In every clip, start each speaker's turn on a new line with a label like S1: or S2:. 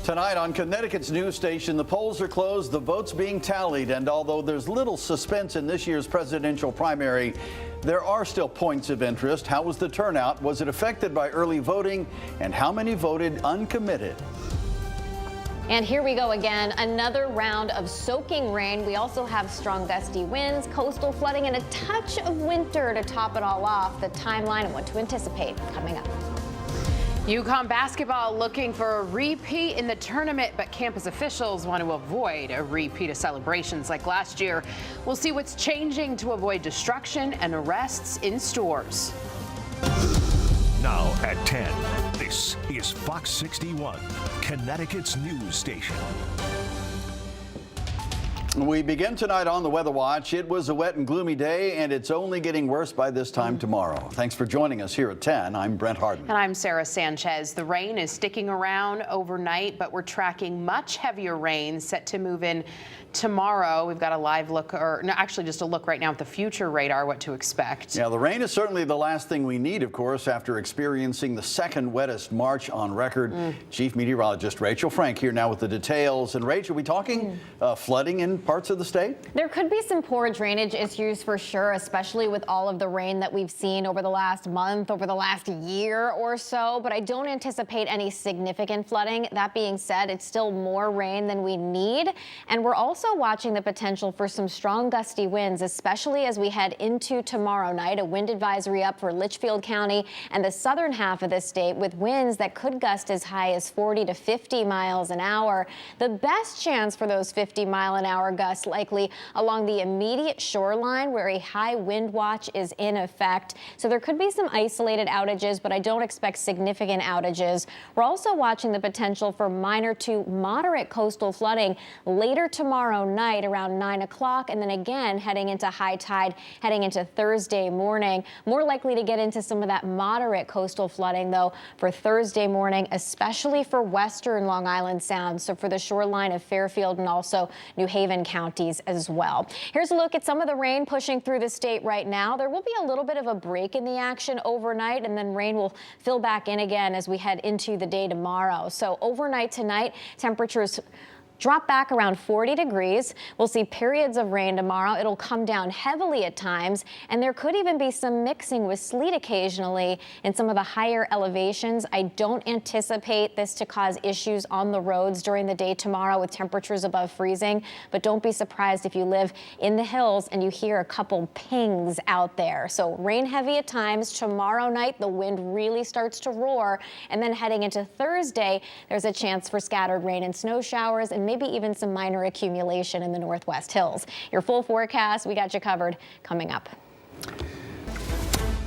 S1: Tonight on Connecticut's news station, the polls are closed, the votes being tallied, and although there's little suspense in this year's presidential primary, there are still points of interest. How was the turnout? Was it affected by early voting? And how many voted uncommitted?
S2: And here we go again, another round of soaking rain. We also have strong gusty winds, coastal flooding, and a touch of winter to top it all off. The timeline and what to anticipate coming up.
S3: UConn basketball looking for a repeat in the tournament, but campus officials want to avoid a repeat of celebrations like last year. We'll see what's changing to avoid destruction and arrests in stores.
S4: Now at 10, this is Fox 61, Connecticut's news station.
S1: We begin tonight on the Weather Watch. It was a wet and gloomy day, and it's only getting worse by this time tomorrow. Thanks for joining us here at 10. I'm Brent Harden.
S3: And I'm Sarah Sanchez. The rain is sticking around overnight, but we're tracking much heavier rain set to move in tomorrow. We've got a live look, or no, actually just a look right now at the future radar, what to expect.
S1: Yeah, the rain is certainly the last thing we need, of course, after experiencing the second wettest March on record. Chief Meteorologist Rachel Frank here now with the details. And Rachel, are we talking flooding in parts of the state?
S2: There could be some poor drainage issues for sure, especially with all of the rain that we've seen over the last month, over the last year or so, but I don't anticipate any significant flooding. That being said, it's still more rain than we need, and we're also watching the potential for some strong gusty winds, especially as we head into tomorrow night. A wind advisory up for Litchfield County and the southern half of the state, with winds that could gust as high as 40 to 50 miles an hour. The best chance for those 50-mile-an-hour gusts likely along the immediate shoreline, where a high wind watch is in effect. So there could be some isolated outages, but I don't expect significant outages. We're also watching the potential for minor to moderate coastal flooding later tomorrow night around 9 o'clock, and then again heading into high tide heading into Thursday morning. More likely to get into some of that moderate coastal flooding, though, for Thursday morning, especially for western Long Island Sound, so for the shoreline of Fairfield and also New Haven counties as well. Here's a look at some of the rain pushing through the state right now. There will be a little bit of a break in the action overnight, and then rain will fill back in again as we head into the day tomorrow. So overnight tonight, temperatures drop back around 40 degrees. We'll see periods of rain tomorrow. It'll come down heavily at times, and there could even be some mixing with sleet occasionally in some of the higher elevations. I don't anticipate this to cause issues on the roads during the day tomorrow with temperatures above freezing, but don't be surprised if you live in the hills and you hear a couple pings out there. So rain heavy at times. Tomorrow night, the wind really starts to roar, and then heading into Thursday, there's a chance for scattered rain and snow showers and maybe even some minor accumulation in the Northwest Hills. Your full forecast, we got you covered coming up.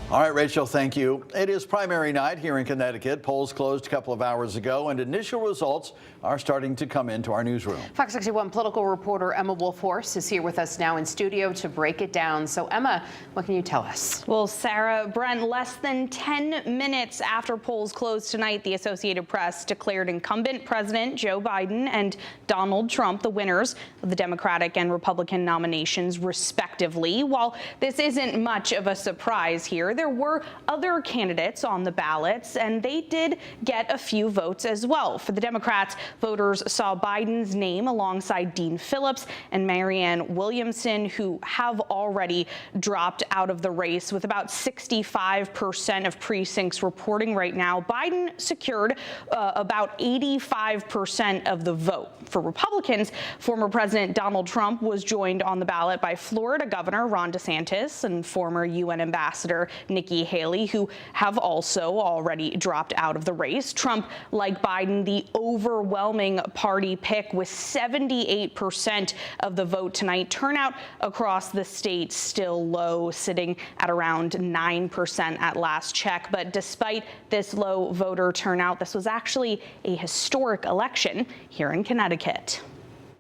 S1: All right, Rachel, thank you. It is primary night here in Connecticut. Polls closed a couple of hours ago, and initial results are starting to come into our newsroom.
S3: Fox 61 political reporter Emma Wolfhorst is here with us now in studio to break it down. So, Emma, what can you tell us?
S5: Well, Sarah, Brent, less than 10 minutes after polls closed tonight, the Associated Press declared incumbent President Joe Biden and Donald Trump the winners of the Democratic and Republican nominations, respectively. While this isn't much of a surprise here, there were other candidates on the ballots, and they did get a few votes as well. For the Democrats, voters saw Biden's name alongside Dean Phillips and Marianne Williamson, who have already dropped out of the race. With about 65% of precincts reporting right now, Biden secured about 85% of the vote. For Republicans, former President Donald Trump was joined on the ballot by Florida Governor Ron DeSantis and former UN Ambassador Nikki Haley, who have also already dropped out of the race. Trump, like Biden, the overwhelming party pick with 78% of the vote tonight. Turnout across the state still low, sitting at around 9% at last check. But despite this low voter turnout, this was actually a historic election here in Connecticut.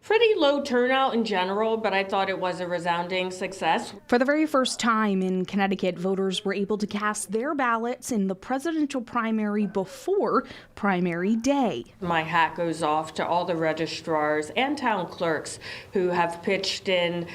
S6: Pretty low turnout in general, but I thought it was a resounding success.
S7: For the very first time in Connecticut, voters were able to cast their ballots in the presidential primary before primary day.
S6: My hat goes off to all the registrars and town clerks who have pitched in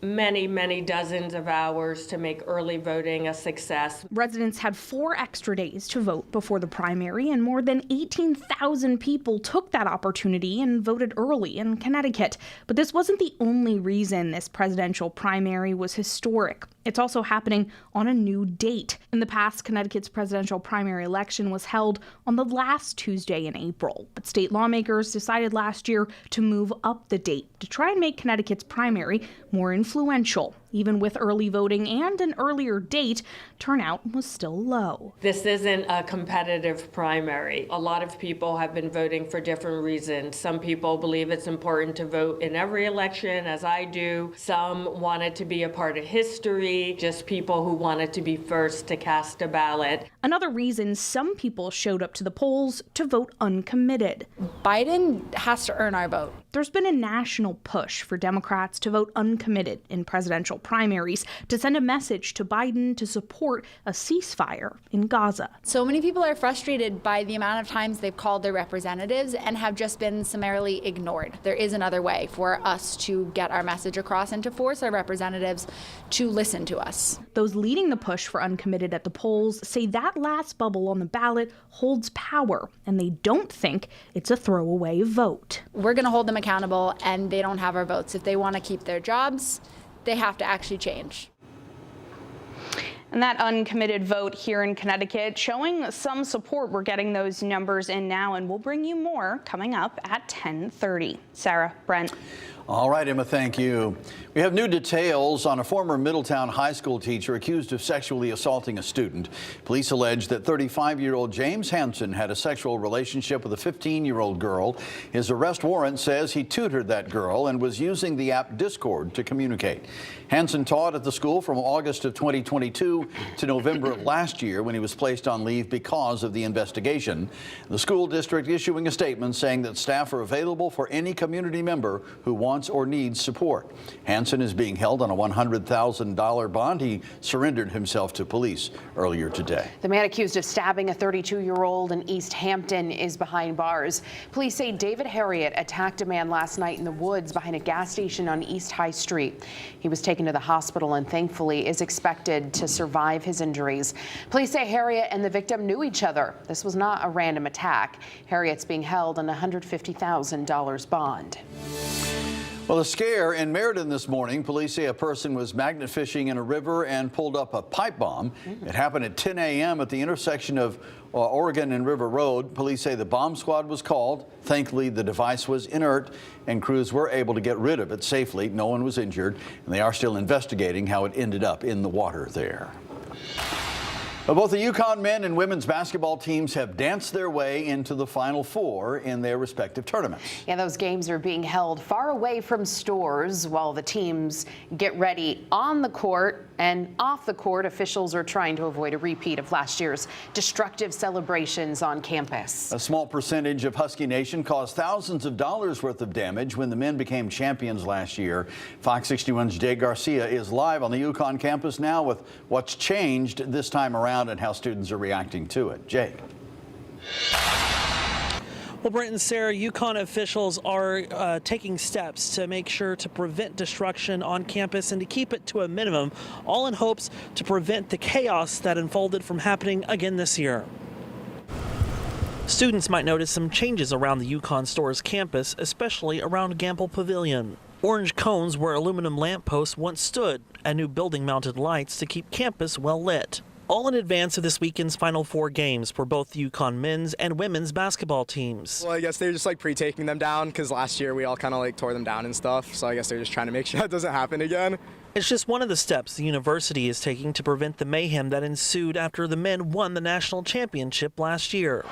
S6: many dozens of hours to make early voting a success.
S7: Residents had 4 extra days to vote before the primary, and more than 18,000 people took that opportunity and voted early in Connecticut. But this wasn't the only reason this presidential primary was historic. It's also happening on a new date. In the past, Connecticut's presidential primary election was held on the last Tuesday in April. But state lawmakers decided last year to move up the date to try and make Connecticut's primary more influential. Even with early voting and an earlier date, turnout was still low.
S6: This isn't a competitive primary. A lot of people have been voting for different reasons. Some people believe it's important to vote in every election, as I do. Some want it to be a part of history, just people who wanted to be first to cast a ballot.
S7: Another reason some people showed up to the polls to vote uncommitted.
S8: Biden has to earn our vote.
S7: There's been a national push for Democrats to vote uncommitted in presidential primaries to send a message to Biden to support a ceasefire in Gaza.
S8: So many people are frustrated by the amount of times they've called their representatives and have just been summarily ignored. There is another way for us to get our message across and to force our representatives to listen to us.
S7: Those leading the push for uncommitted at the polls say that last bubble on the ballot holds power, and they don't think it's a throwaway vote.
S8: We're going to hold them accountable, and they don't have our votes. If they want to keep their jobs, they have to actually change.
S5: And that uncommitted vote here in Connecticut showing some support. We're getting those numbers in now, and we'll bring you more coming up at 10:30. Sarah, Brent.
S1: All right, Emma, thank you. We have new details on a former Middletown high school teacher accused of sexually assaulting a student. Police allege that 35-year-old James Hansen had a sexual relationship with a 15-year-old girl. His arrest warrant says he tutored that girl and was using the app Discord to communicate. Hansen taught at the school from August of 2022 to November of last year, when he was placed on leave because of the investigation. The school district issuing a statement saying that staff are available for any community member who wants or needs support. Hansen is being held on a $100,000 bond. He surrendered himself to police earlier today.
S3: The man accused of stabbing a 32-year-old in East Hampton is behind bars. Police say David Harriet attacked a man last night in the woods behind a gas station on East High Street. He was taken to the hospital and thankfully is expected to survive his injuries. Police say Harriet and the victim knew each other. This was not a random attack. Harriet's being held on a $150,000 bond.
S1: Well, a scare in Meriden this morning. Police say a person was magnet fishing in a river and pulled up a pipe bomb. It happened at 10 a.m. at the intersection of Oregon and River Road. Police say the bomb squad was called. Thankfully, the device was inert and crews were able to get rid of it safely. No one was injured, and they are still investigating how it ended up in the water there. Well, both the UConn men and women's basketball teams have danced their way into the Final Four in their respective tournaments.
S3: Yeah, those games are being held far away from stores while the teams get ready on the court and off the court. Officials are trying to avoid a repeat of last year's destructive celebrations on campus.
S1: A small percentage of Husky Nation caused thousands of dollars worth of damage when the men became champions last year. Fox 61's Jay Garcia is live on the UConn campus now with what's changed this time around and how students are reacting to it. Jay.
S9: Well, Brent and Sarah, UConn officials are taking steps to make sure to prevent destruction on campus and to keep it to a minimum, all in hopes to prevent the chaos that unfolded from happening again this year. Students might notice some changes around the UConn store's campus, especially around Gamble Pavilion. Orange cones where aluminum lampposts once stood, and new building-mounted lights to keep campus well lit. All in advance of this weekend's Final Four games for both the UConn men's and women's basketball teams.
S10: Well, I guess they're just like pre-taking them down because last year we all kind of like tore them down and stuff. So I guess they're just trying to make sure that doesn't happen again.
S9: It's just one of the steps the university is taking to prevent the mayhem that ensued after the men won the national championship last year.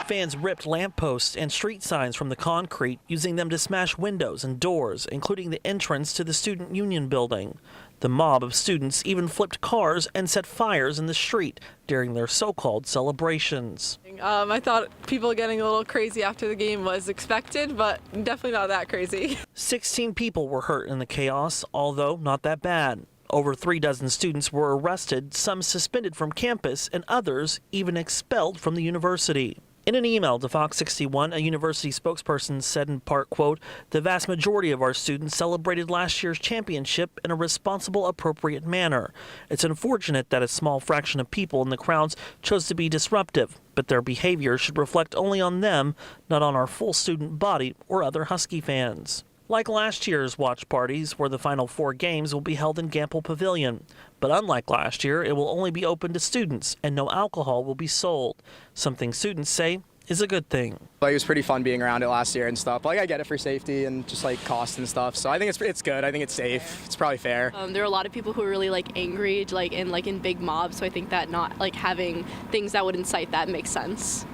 S9: Fans ripped lampposts and street signs from the concrete, using them to smash windows and doors, including the entrance to the Student Union building. The mob of students even flipped cars and set fires in the street during their so-called celebrations.
S11: I thought people getting a little crazy after the game was expected, but definitely not that crazy.
S9: 16 people were hurt in the chaos, although not that bad. Over 36 students were arrested, some suspended from campus, and others even expelled from the university. In an email to Fox 61, a university spokesperson said in part, quote, "The vast majority of our students celebrated last year's championship in a responsible, appropriate manner. It's unfortunate that a small fraction of people in the crowds chose to be disruptive, but their behavior should reflect only on them, not on our full student body or other Husky fans." Like last year's watch parties, where the final 4 games will be held in Gamble Pavilion. But unlike last year, it will only be open to students and no alcohol will be sold, something students say is a good thing.
S10: Like, it was pretty fun being around it last year and stuff. Like, I get it for safety and just like cost and stuff. So I think it's good. I think it's safe. It's probably fair.
S12: There are a lot of people who are really angry, in big mobs. So I think that not having things that would incite that makes sense.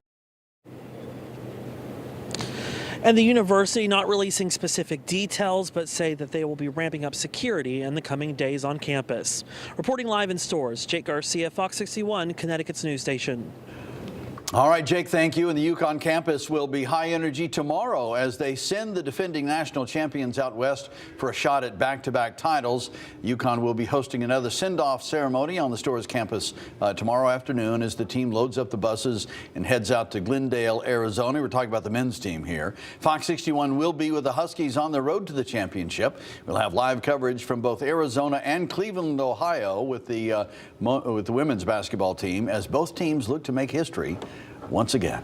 S9: And the university not releasing specific details, but say that they will be ramping up security in the coming days on campus. Reporting live in stores, Jake Garcia, Fox 61, Connecticut's news station.
S1: All right, Jake, thank you. And the UConn campus will be high energy tomorrow as they send the defending national champions out west for a shot at back-to-back titles. UConn will be hosting another send-off ceremony on the Storrs campus tomorrow afternoon as the team loads up the buses and heads out to Glendale, Arizona. We're talking about the men's team here. Fox 61 will be with the Huskies on the road to the championship. We'll have live coverage from both Arizona and Cleveland, Ohio with the women's basketball team as both teams look to make history once again.